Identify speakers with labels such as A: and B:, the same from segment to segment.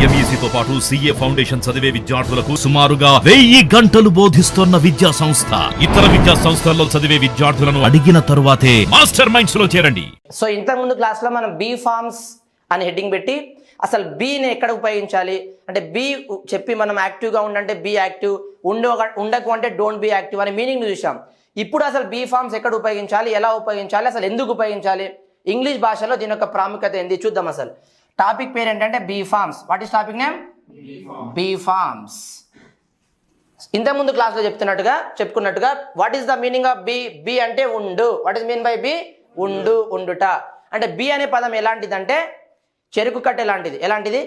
A: ఎంఈసీతో పాటు CA foundation చదివే విద్యార్థులకు సుమారుగా 1000 గంటలు బోధిస్తున్న విద్యా సంస్థ. ఇతర విద్యా సంస్థల్లో చదివే విద్యార్థులను అడిగిన తరువాతే మాస్టర్ మైండ్స్ లో చేరండి.
B: సో ఇంతకు ముందు క్లాస్ లో మనం బీ ఫార్మ్స్ అని హెడ్డింగ్ పెట్టి అసలు బీని ఎక్కడ ఉపయోగించాలి అంటే బీ చెప్పి మనం యాక్టివ్గా ఉండంటే బీ యాక్టివ్, ఉండకు అంటే డోంట్ బీ యాక్టివ్ అనే మీనింగ్ చూసాం. ఇప్పుడు అసలు బీ ఫార్మ్స్ ఎక్కడ ఉపయోగించాలి, ఎలా ఉపయోగించాలి, అసలు ఎందుకు ఉపయోగించాలి, ఇంగ్లీష్ భాషలో దీని యొక్క ప్రాముఖ్యత ఏంది చూద్దాం. అసలు టాపిక్ పేరు ఏంటంటే be forms. What is topic name? Be forms. ఇంతకుముందు క్లాస్లో చెప్పుకున్నట్టుగా what is the meaning of be? Be అంటే ఉండు. What is mean by be? ఉండు, ఉండుట. అంటే బీ అనే పదం ఎలాంటిదంటే చెరుకు కట్టె లాంటిది. ఎలాంటిది?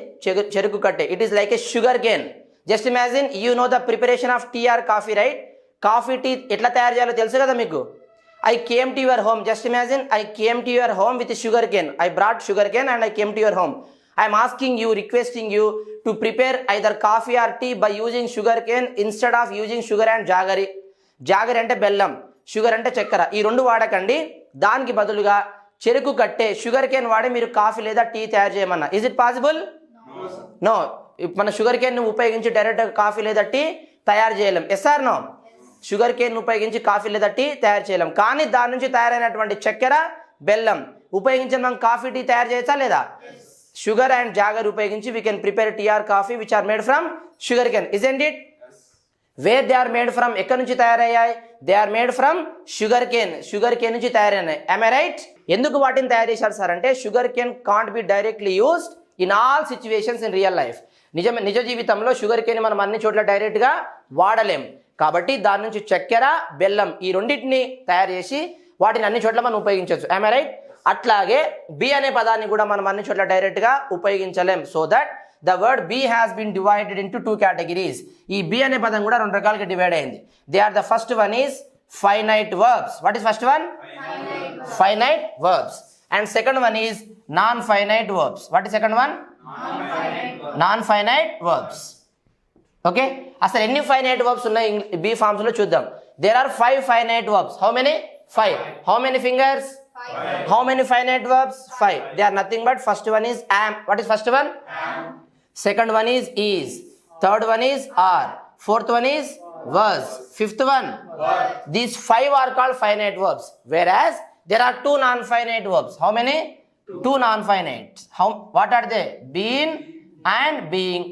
B: చెరుకు కట్టె. It is like a sugar cane. Just imagine you know the preparation of tea or coffee, right? Coffee, tea ఎట్లా తయారు చేయాలో తెలుసు కదా మీకు. I came to your home. Just imagine I came to your home with a sugar cane. I brought sugar cane and I came to your home. I am asking you, requesting you to prepare either coffee or tea by using sugar cane instead of using sugar and jaggery. Jaggery అంటే బెల్లం, sugar అంటే చక్కెర. ఈ రెండు వాడకండి. దానికి బదులుగా చెరుకు కట్టే షుగర్ కేన్ వాడి మీరు కాఫీ లేదా టీ తయారు చేయమన్నా. Is it possible? నో. మన షుగర్ కేన్ ఉపయోగించి డైరెక్ట్ కాఫీ లేదా టీ తయారు చేయలేం. Yes or no? Sugar cane ఉపయోగించి కాఫీ లేదా టీ తయారు చేయలేం. కానీ దాని నుంచి తయారైనటువంటి చక్కెర, బెల్లం ఉపయోగించి మనం కాఫీ, టీ తయారు చేయొచ్చా లేదా? షుగర్ అండ్ జాగర్ ఉపయోగించి we can prepare tea or coffee which are made from sugar cane. Isn't it? Where they are made from? ఎక్కడి నుంచి తయారయ్యాయి? They are made from sugar cane. Sugar cane నుంచి తయారైనాయి. am I right? ఎందుకు వాటిని తయారు చేశారు సార్ అంటే sugar cane can't be directly used in all situations in real life. నిజ జీవితంలో షుగర్ కేన్ మనం అన్ని చోట్ల డైరెక్ట్గా వాడలేం. కాబట్టి దాని నుంచి చక్కెర, బెల్లం ఈ రెండింటిని తయారు చేసి వాటిని అన్ని చోట్ల మనం ఉపయోగించవచ్చు. am I right? అట్లాగే బి అనే పదాన్ని కూడా మనం అన్ని చోట్ల డైరెక్ట్గా ఉపయోగించలేం. So that the word be has been divided into 2 categories. ఈ బి అనే పదం కూడా 2 రకాలుగా డివైడ్ అయింది. They are the first one is finite verbs. What is first one? Finite verbs. And second one is non finite verbs. What is second one? Non finite verbs. Okay, అసలు ఎన్ని finite verbs ఉన్నాయి be forms లో చూద్దాం. There are 5 finite verbs. How many? 5. How many fingers? How many finite verbs? 5. They are nothing but first one is am. What is first one? Second one is. Third one is are. Fourth one is was. Fifth one these 5 are called finite verbs. whereas there are 2 non-finite verbs. How many? 2 non-finite. What are they? Been and being.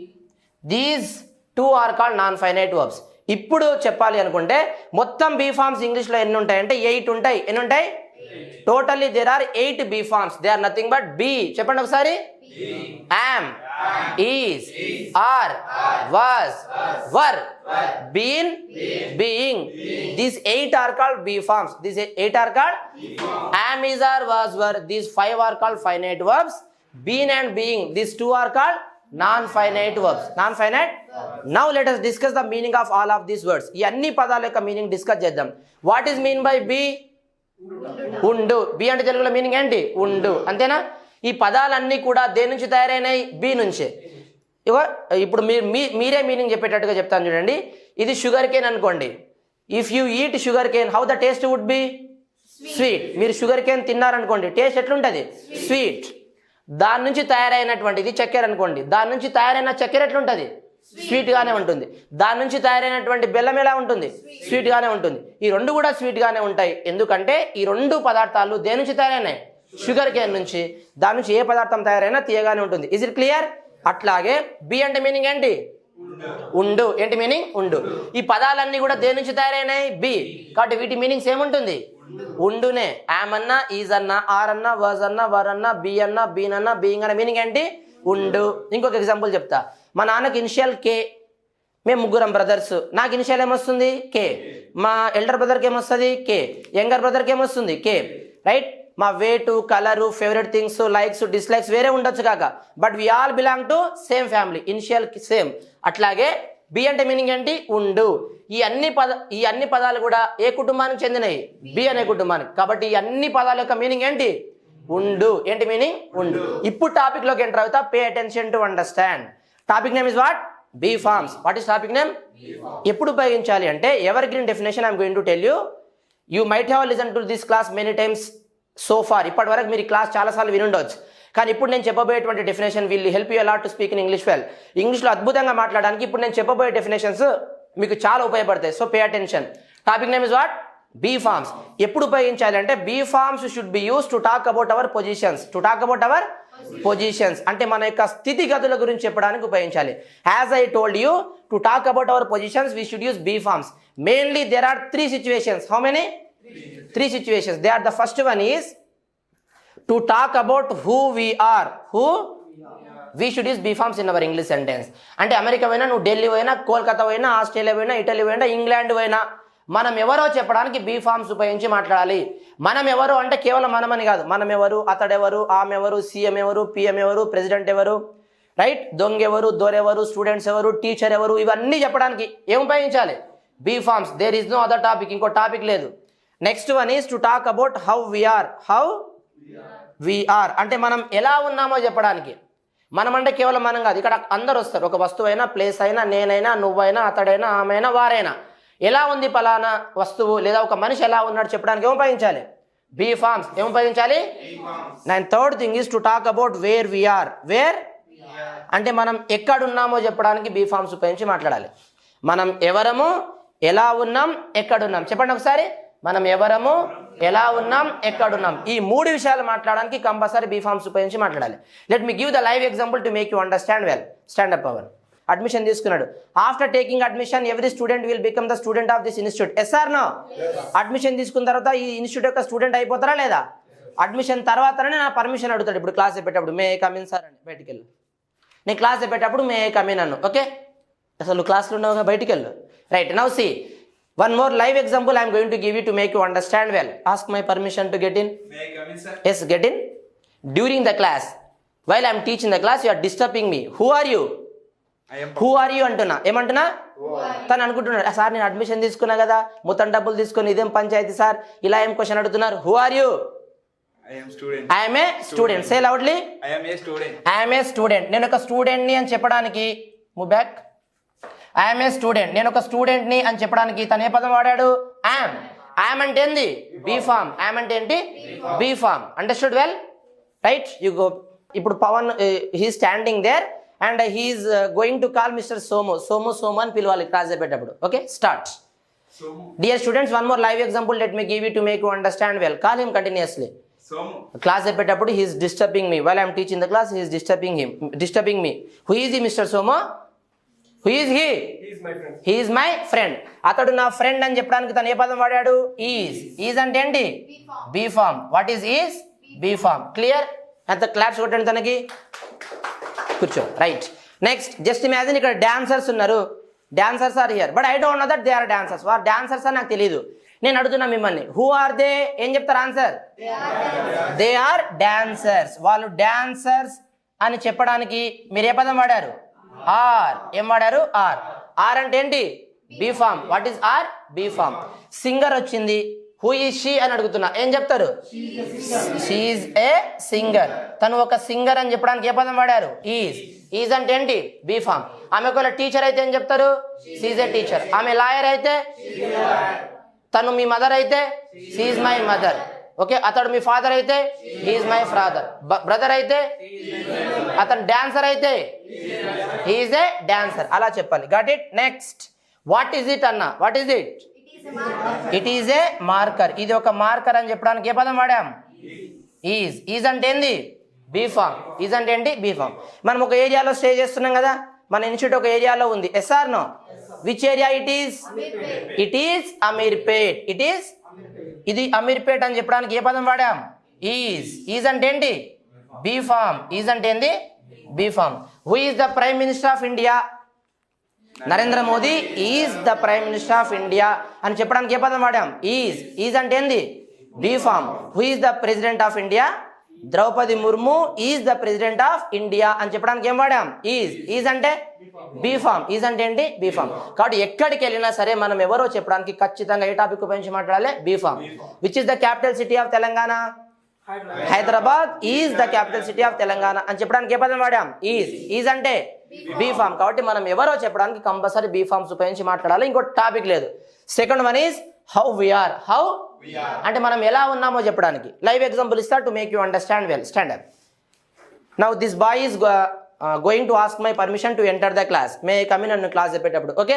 B: These 2 are called non-finite verbs. ఇప్పుడు చెప్పాలి అనుకుంటే మొత్తం be forms ఇంగ్లీష్లో ఎన్ని ఉంటాయంటే 8 ఉంటాయి. ఎన్ని ఉంటాయి? Totally there are 8 be forms. They are nothing but be. చెప్పండి ఒకసారి. am, is, are, was, were, been, being. These 8 are called bee forms. These 8 are called am, is, are, was, were. These 5 are called finite verbs. Been and being. These 2 are called non-finite verbs. Non-finite. Now let us discuss the meaning of all of these words. ఈ అన్ని పదాల యొక్క meaning discuss చేద్దాం. What is mean by be? ఉండు. Be అంటే తెలుగులో meaning ఏంటి? ఉండు. అంతేనా? ఈ పదాలన్నీ కూడా దేని నుంచి తయారైనాయి? బీ నుంచే. ఇప్పుడు మీరే మీనింగ్ చెప్పేటట్టుగా చెప్తాను చూడండి. ఇది షుగర్ కేన్ అనుకోండి. If you eat sugar cane how the taste would be? Sweet. మీరు షుగర్ కేన్ తిన్నారనుకోండి టేస్ట్ ఎట్లుంటుంది? స్వీట్. దాని నుంచి తయారైనటువంటిది చక్కెర అనుకోండి. దాని నుంచి తయారైన చక్కెర ఎట్లుంటుంది? స్వీట్గానే ఉంటుంది. దాని నుంచి తయారైనటువంటి బెల్లం ఎలా ఉంటుంది? స్వీట్గానే ఉంటుంది. ఈ రెండు కూడా స్వీట్గానే ఉంటాయి. ఎందుకంటే ఈ రెండు పదార్థాలు దేని నుంచి తయారైనాయి? షుగర్ కేన్ నుంచి. దాని నుంచి ఏ పదార్థం తయారైనా తీయగానే ఉంటుంది. Is it clear? అట్లాగే బి అంటే మీనింగ్ ఏంటి? ఉండు. ఏంటి మీనింగ్? ఉండు. ఈ పదాలన్నీ కూడా దేని నుంచి తయారైనాయి? బి. కాబట్టి వీటి మీనింగ్స్ ఏముంటుంది? ఉండునే. యామ్ అన్నా, ఈజ్ అన్నా, ఆర్ అన్నా, వాజ్ అన్నా, వర్ అన్నా, బి అన్నా, బీన్ అన్నా, బీయింగ్ అన్న మీనింగ్ ఏంటి? ఉండు. ఇంకొక ఎగ్జాంపుల్ చెప్తా. మా నాన్నకి ఇనిషియల్ కే. మేము ముగ్గురం బ్రదర్స్. నాకు ఇనిషియల్ ఏమొస్తుంది? కే. మా ఎల్డర్ బ్రదర్కి ఏమొస్తుంది? కే. యంగర్ బ్రదర్కి ఏమొస్తుంది? కే. రైట్? మా weight, colour, favourite things, likes, dislikes వేరే ఉండొచ్చు కాక but we all belong to same family. Initial same. అట్లాగే బి అంటే మీనింగ్ ఏంటి? ఉండు. ఈ అన్ని పదాలు కూడా ఏ కుటుంబానికి చెందినవి? బి అనే కుటుంబానికి. కాబట్టి ఈ అన్ని పదాల యొక్క మీనింగ్ ఏంటి? ఉండు. ఏంటి మీనింగ్? ఉండు. ఇప్పుడు టాపిక్ లోకి ఎంటర్ అవుతా. Pay attention to understand. Topic name is what? Be forms. What is topic name? ఎప్పుడు ఉపయోగించాలి అంటే evergreen definition I'm going to tell you. You might have listen to this class many times so far. ఇప్పటి వరకు మీరు ఈ class చాలాసార్లు వినుండవచ్చు. కానీ ఇప్పుడు నేను చెప్పబోయేటువంటి definition will help you a lot to speak in English well. ఇంగ్లీష్లో అద్భుతంగా మాట్లాడడానికి ఇప్పుడు నేను చెప్పబోయే డెఫినేషన్స్ మీకు చాలా ఉపయోగపడతాయి. So pay attention. Topic name is what? Be forms. ఎప్పుడు ఉపయోగించాలి అంటే be forms should be use to talk about our positions. To talk about our positions అంటే మన యొక్క స్థితిగతుల గురించి చెప్పడానికి ఉపయోగించాలి. As I told you, to talk about our positions we should use be forms. Mainly there are 3 situations. How many? 3 situations. They are the first one is to talk about who we are. Who we should use B forms in our English sentence. అంటే America పోయినా, నువ్వు ఢిల్లీ పోయినా, కోల్కతా పోయినా, Australia పోయినా, Italy పోయినా, England పోయినా, మనం ఎవరో చెప్పడానికి బీ ఫార్మ్స్ ఉపయోగించి మాట్లాడాలి. మనం ఎవరు అంటే కేవలం మనమని కాదు, మనం ఎవరు, అతడెవరు, ఆమె ఎవరు, సీఎం ఎవరు, పిఎం ఎవరు, ప్రెసిడెంట్ ఎవరు, రైట్, దొంగ ఎవరు, దొరెవరు, స్టూడెంట్స్ ఎవరు, టీచర్ ఎవరు, ఇవన్నీ చెప్పడానికి ఏం ఉపయోగించాలి? Be forms. There is no other topic. ఇంకో టాపిక్ లేదు. Next one is to talk about how we are. How we are అంటే మనం ఎలా ఉన్నామో చెప్పడానికి. మనం అంటే కేవలం మనం కాదు, ఇక్కడ అందరు వస్తారు. ఒక వస్తువు అయినా, ప్లేస్ అయినా, నేనైనా, నువ్వైనా, అతడైనా, ఆమె అయినా, వారైనా, ఎలా ఉంది పలానా వస్తువు లేదా ఒక మనిషి ఎలా ఉన్నాడు చెప్పడానికి ఏం ఉపయోగించాలి? Be forms. ఏం ఉపయోగించాలి? And third thing is to talk about where we are. Where అంటే మనం ఎక్కడున్నామో చెప్పడానికి బీ ఫార్మ్స్ ఉపయోగించి మాట్లాడాలి. మనం ఎవరము, ఎలా ఉన్నాం, ఎక్కడున్నాం చెప్పండి ఒకసారి. మనం ఎవరము, ఎలా ఉన్నాం, ఎక్కడున్నాం, ఈ 3 విషయాలు మాట్లాడడానికి కంపల్సరీ బీ ఫార్మ్స్ ఉపయోగించి మాట్లాడాలి. Let me give the live example to make you understand well. Stand up Pavan. Admission తీసుకున్నాడు. After taking admission every student will become the student of this institute. Yes or no? Admission తీసుకున్న తర్వాత ఈ institute యొక్క student అయిపోతారా లేదా? Admission తర్వాతనే నా permission అడుగుతాడు. ఇప్పుడు క్లాస్ చెప్పేటప్పుడు మే కమిన్ సార్ అని బయటికి వెళ్ళు. నేను క్లాస్ చెప్పేటప్పుడు మే కమిన్ అన్ను. ఓకే, అసలు నువ్వు క్లాస్లో ఉన్నావుగా, బయటికి వెళ్ళు. Right, now see one more live example I am going to give you to make you understand well. Ask my permission to get in.
C: May I come in, sir?
B: Yes, get in. During the class, while I am teaching the class, you are disturbing me. Who are you?
C: I am.
B: Who are you అంటున్నా. ఏమంటున్నా? తను అనుకుంటున్నాడు, sir నేను admission తీసుకున్నా కదా, మొత్తం డబ్బులు తీసుకొని ఇదేం పంచాయతీ సార్, ఇలా ఏం క్వశ్చన్ అడుగుతున్నారు. Who are you?
C: I am student.
B: I am a student. Say loudly.
C: I am a student.
B: I am a student. నేను ఒక స్టూడెంట్ని అని చెప్పడానికి move back. I'm a student. నేను ఒక స్టూడెంట్ని అని చెప్పడానికి తను ఏ పదం వాడాడు? యామ్. యామ్ అంటే ఏంది? Be form. యామ్ అంటే ఏంటి? Be form. Understood well? Right, you go. ఇప్పుడు Pavan he standing there and he's going to call mister Somu. Somu Somu అని పిలవాలి క్లాస్ చెప్పేటప్పుడు. Okay, start. Dear students, one more live example let me give you to make you understand well. Call him continuously.
C: Somu.
B: Class చెప్పేటప్పుడు he's disturbing me. While I'm teaching the class he's disturbing me. Who is ఈ mister Somu? Who is he? He is my friend. అతడు నా friend అని చెప్పడానికి తను ఏ పదం వాడాడు? Is. Is అంటే ఏంటి? Be form. What is is? Be form. Clear? అంత క్లాప్స్ కొట్టండి తనకి. కూర్చో. రైట్, నెక్స్ట్ జస్ట్ ఇమాజిన్ ఇక్కడ డాన్సర్స్ ఉన్నారు. Dancers are here but I don't know that they are dancers. వారు డాన్సర్స్ అని నాకు తెలియదు. నేను అడుగుతున్నా మిమ్మల్ని, హూ ఆర్ దే? ఏం చెప్తారు ఆన్సర్? They are dancers. వాళ్ళు డాన్సర్స్ అని చెప్పడానికి మీరు ఏ పదం వాడారు? ఆర్. ఏం వాడారు? ఆర్. ఆర్ అంటే ఏంటి? Be form. What is are? Be form. Singer వచ్చింది, హూ ఈజ్ షీ అని అడుగుతున్నా, ఏం చెప్తారు? She is a singer. తను ఒక సింగర్ అని చెప్పడానికి ఏ పదం వాడారు? ఈజ్. ఈజ్ అంటే ఏంటి? Be form. ఆమె ఒకవేళ టీచర్ అయితే ఏం చెప్తారు? She is a teacher. ఆమె లాయర్ అయితే, తను మీ మదర్ అయితే, she is my mother. Okay, అతడు మీ ఫాదర్ అయితే, he is my father. Brother అయితే, అతను డాన్సర్ అయితే, హీ ఈజ్ ఏ డాన్సర్. అలా చెప్పాలి. Got it? Next, what is it అన్న? What is it? It is a marker. ఇది ఒక మార్కర్ అని చెప్పడానికి ఏ పదం వాడాం? ఈజ్. ఈజ్ అంటే ఏంది? Be form. ఈజ్ అంటే ఏంటి? Be form. మనం ఒక ఏరియాలో స్టే చేస్తున్నాం కదా, మన ఇన్స్టిట్యూట్ ఒక ఏరియాలో ఉంది. Yes or no? Which area it is? It is Ameerpet. It is, ఇది అమీర్పేట్ అని చెప్పడానికి ఏ పదం వాడాం? ఈజ్. ఈజ్ అంటే ఏంటి? Be form. ఈజ్ అంటే ఏంది? Be form. Who is the prime minister of India? Narendra Modi is the prime minister of India అని చెప్పడానికి ఏ పదం వాడాం? ఈజ్. ఈజ్ అంటే ఏంది? Be form. Who is the president of India? Droupadi Murmu is the president of India అని చెప్పడానికి ఏం వాడాం? ఈజ్. ఈజ్ అంటే బీ ఫార్మ్. ఈజ్ అంటే ఏంటి? Be form. కాబట్టి ఎక్కడికి వెళ్ళినా సరే మనం ఎవరో చెప్పడానికి ఖచ్చితంగా ఏ టాపిక్ ఉపయోగించి మాట్లాడాలి? Be form. Which is the capital city of Telangana? Hyderabad is the capital city of Telangana అని చెప్పడానికి ఏ పదం వాడాం? ఈజ్. ఈజ్ అంటే బీ ఫార్మ్. కాబట్టి మనం ఎవరో చెప్పడానికి కంపల్సరీ బీ ఫార్మ్స్ ఉపయోగించి మాట్లాడాలి. ఇంకో టాపిక్ లేదు. Second one is how we are. How అంటే మనం ఎలా ఉన్నామో చెప్పడానికి. లైవ్ ఎగ్జాంపుల్ ఇస్తా to make you understand well. Stand up. Now this boy is going to ask my permission to enter the class. May come in అన్న class చెప్పేటప్పుడు. Okay,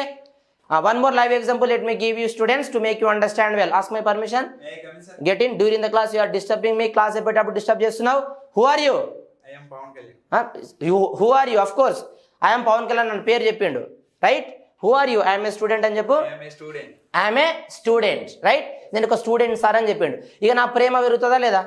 B: one more live example let me give you students to make you understand well. Ask my permission.
C: May I come in, sir?
B: Get in. During the class you are disturbing me. Class చెప్పేటప్పుడు disturb చేస్తున్నావు. Who are you?
C: I am Pawan Kalyan.
B: Who are you? Of course I'm Pawan Kalyan నన్ను పేరు చెప్పిండు, right? Who are you? I'm a student అని చెప్పు.
C: I am a student.
B: I'm a student, right? నేను ఒక student sir అని చెప్పిండు. ఇక నా ప్రేమ పెరుగుతుందా లేదా?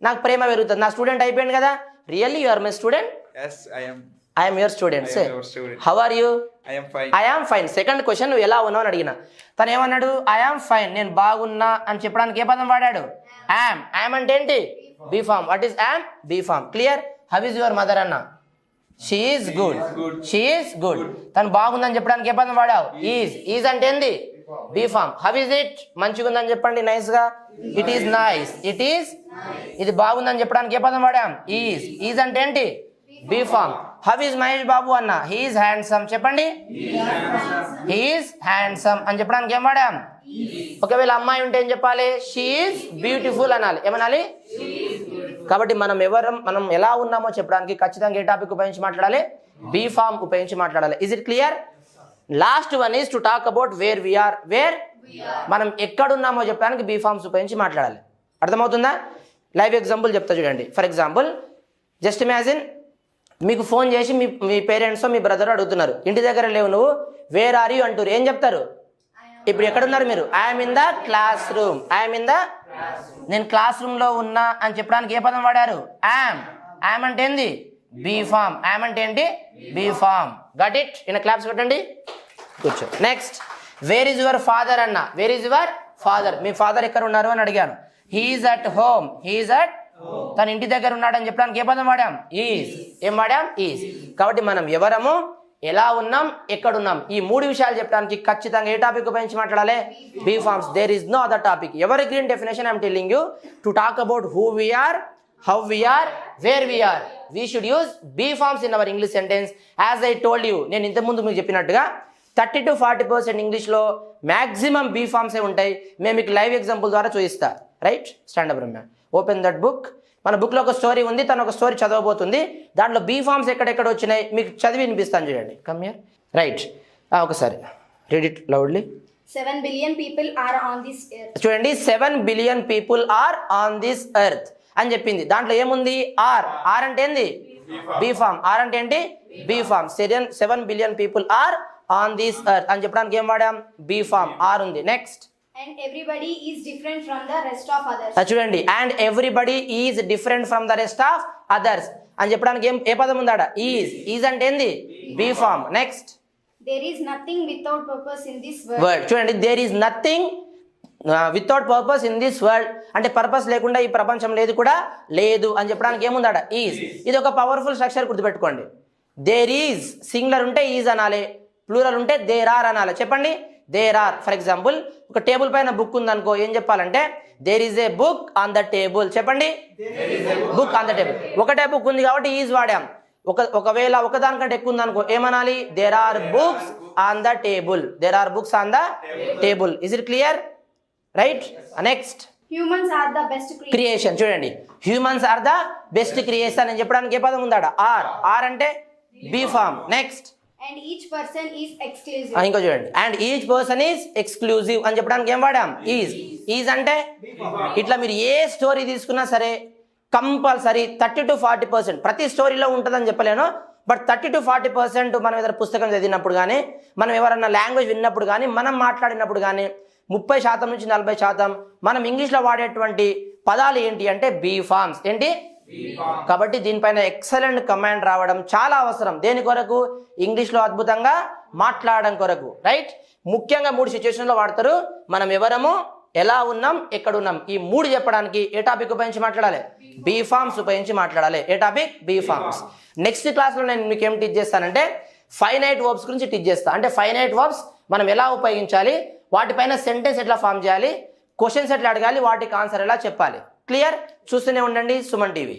B: నాకు ప్రేమ పెరుగుతుంది. నా స్టూడెంట్ అయిపోయింది కదా. Really you are my student.
C: Yes, I am.
B: I'm your student.
C: I am your student.
B: How are you?
C: I am fine.
B: I am fine. Second question, నువ్వు ఎలా ఉన్నావు అని అడిగిన. తను ఏమన్నాడు? ఐ ఆమ్ ఫైన్, నేను బాగున్నా అని చెప్పడానికి ఏ పదం వాడాడు? యామ్. యామ్ అంటే ఏంటి? Be form. What is am? Be form. Clear? How is your mother అన్న? She is good. She is good. తను బాగుందని చెప్పడానికి ఏ పదం వాడావు? ఈజ్. ఈజ్ అంటే ఏంది? Be form. How is it? మంచిగా ఉందని చెప్పండి నైస్ గా. It is nice. It is. ఇది బాగుందని చెప్పడానికి ఏ పదం వాడాం? ఈజ్. ఈజ్ అంటే ఏంటి? Be form. How is Mahesh Babu అన్న? He is handsome. చెప్పండి. హీ ఈజ్ హ్యాండ్సమ్ అని చెప్పడానికి ఏం వాడాం? ఒకవేళ అమ్మాయి ఉంటే ఏం చెప్పాలి? షీ ఈజ్ బ్యూటిఫుల్ అనాలి. ఏమనాలి? కాబట్టి మనం ఎలా ఉన్నామో చెప్పడానికి ఖచ్చితంగా ఏ టాపిక్ ఉపయోగించి మాట్లాడాలి? బీ ఫామ్ ఉపయోగించి మాట్లాడాలి. Is it clear? Last one is to talk about where we are. Where మనం ఎక్కడున్నామో చెప్పడానికి బీ ఫామ్స్ ఉపయోగించి మాట్లాడాలి. అర్థమవుతుందా? లైవ్ ఎగ్జాంపుల్ చెప్తా చూడండి. ఫర్ ఎగ్జాంపుల్, జస్ట్ ఇమాజిన్ మీకు ఫోన్ చేసి మీ పేరెంట్స్ మీ బ్రదర్ అడుగుతున్నారు, ఇంటి దగ్గర లేవు నువ్వు, వేర్ ఆర్ యూ అంటారు. ఏం చెప్తారు? ఇప్పుడు ఎక్కడున్నారు మీరు? I'm in the class room. I'm in the, నేను క్లాస్ రూమ్ లో ఉన్నా అని చెప్పడానికి ఏ పదం వాడారు? యామ్. యామ్ అంటే ఏంది? Be form. యామ్ అంటే ఏంటి? Be form. Got it? In claps కొట్టండి. కూర్చో. Next, where is your father అన్న. Where is your father? మీ ఫాదర్ ఎక్కడ ఉన్నారు అని అడిగాను. He's at home. He's at, తన ఇంటి దగ్గర ఉన్నాడని చెప్పడానికి ఏ పదం వాడాం? ఈజ్. ఏం వాడాం? ఈజ్. కాబట్టి మనం ఎవరము, ఎలా ఉన్నాం, ఎక్కడున్నాం, ఈ మూడు విషయాలు చెప్పడానికి ఖచ్చితంగా ఏ టాపిక్ ఉపయోగించి మాట్లాడాలి? Be forms. There is no other topic. Evergreen definition I'm telling you to talk about who we are, how we are, where we are. We should use be forms in our English sentence. As I told you, నేను ఇంతకుముందు మీకు చెప్పినట్టుగా 30 to 40% ఇంగ్లీష్లో maximum be ఫార్మ్సే ఉంటాయి. మేము మీకు live example ద్వారా చూపిస్తా. Right? Stand up Ramya. Open that book. మన బుక్లో ఒక స్టోరీ ఉంది, తను ఒక స్టోరీ చదవబోతుంది. దాంట్లో బీ ఫార్మ్స్ ఎక్కడెక్కడ వచ్చినాయి మీకు చదివి వినిపిస్తాను చూడండి. Come here. రైట్, ఒకసారి read it loudly.
D: 7 billion people are on this earth.
B: చూడండి, 7 billion people are on this earth అని చెప్పింది. దాంట్లో ఏముంది? ఆర్. ఆర్ అంటే ఏంది? Be form. ఆర్ అంటే ఏంటి? Be form. 7 billion people are on this earth అని చెప్పడానికి ఏం వాడాం? Be form. ఆర్ ఉంది. Next,
D: And everybody is different from the rest of others.
B: చూడండి, and everybody is different from the rest of others అని చెప్పడానికి ఏ పదం ఉందాడ? ఈజ్. ఈజ్ అంటే ఏంది? Be form. Next,
D: There is nothing without purpose in this world.
B: Word. చూడండి, there is nothing without purpose in this world అంటే purpose లేకుండా ఈ ప్రపంచం లేదు కూడా లేదు అని చెప్పడానికి ఏముందాడ? ఈజ్. ఇది ఒక పవర్ఫుల్ స్ట్రక్చర్, గుర్తుపెట్టుకోండి. దేర్ ఈజ్ సింగులర్ ఉంటే ఈజ్ అనాలి, ప్లూరల్ ఉంటే దేర్ ఆర్ అనాలి. చెప్పండి, దేర్ ఆర్. ఫర్ ఎగ్జాంపుల్, ఒక టేబుల్ పైన బుక్ ఉందనుకో, ఏం చెప్పాలంటే there is a book on the table. చెప్పండి, బుక్ ఆన్ ద టేబుల్. ఒకటే బుక్ ఉంది కాబట్టి ఈజ్ వాడాం. ఒకవేళ ఒకదానికంటే ఎక్కువ ఉందనుకో ఏమనాలి? There are books on the table. There are books on the table. Is it clear? Right. Next,
D: Humans are the best creatures.
B: Creation. చూడండి, humans are the best creation అని చెప్పడానికి ఏ పదం ఉందాడ? ఆర్. ఆర్ అంటే be form. Next,
D: And each person is exclusive.
B: ఇంకో చూడండి, and each person is exclusive అని చెప్పడానికి ఏం వాడాం? ఈజ్. ఈజ్ అంటే ఇట్లా మీరు ఏ స్టోరీ తీసుకున్నా సరే కంపల్సరీ 30 to 40%, ప్రతి స్టోరీలో ఉంటుందని చెప్పలేను, బట్ 30 to 40% మనం ఏదైనా పుస్తకం చదివినప్పుడు కానీ, మనం ఎవరన్నా లాంగ్వేజ్ విన్నప్పుడు కానీ, మనం మాట్లాడినప్పుడు కానీ 30% నుంచి 40% మనం ఇంగ్లీష్లో వాడేటువంటి పదాలు ఏంటి అంటే బీ ఫార్మ్స్. ఏంటి? కాబట్టి దీనిపైన ఎక్సలెంట్ కమాండ్ రావడం చాలా అవసరం. దేని కొరకు? ఇంగ్లీష్లో అద్భుతంగా మాట్లాడడం కొరకు. రైట్? ముఖ్యంగా 3 సిచ్యువేషన్లో వాడతారు. మనం ఎవరము, ఎలా ఉన్నాం, ఎక్కడున్నాం, ఈ 3 చెప్పడానికి ఏ టాపిక్ ఉపయోగించి మాట్లాడాలి? బీ ఫార్మ్స్ ఉపయోగించి మాట్లాడాలి. ఏ టాపిక్? Be forms. నెక్స్ట్ క్లాస్లో నేను మీకు ఏం టీచ్ చేస్తానంటే ఫైనైట్ వర్బ్స్ గురించి టీచ్ చేస్తాను. అంటే ఫైనైట్ వర్బ్స్ మనం ఎలా ఉపయోగించాలి, వాటిపైన సెంటెన్స్ ఎట్లా ఫామ్ చేయాలి, క్వశ్చన్స్ ఎట్లా అడగాలి, వాటికి ఆన్సర్ ఎలా చెప్పాలి. క్లియర్? చూస్తూనే ఉండండి సుమన్ టీవీ.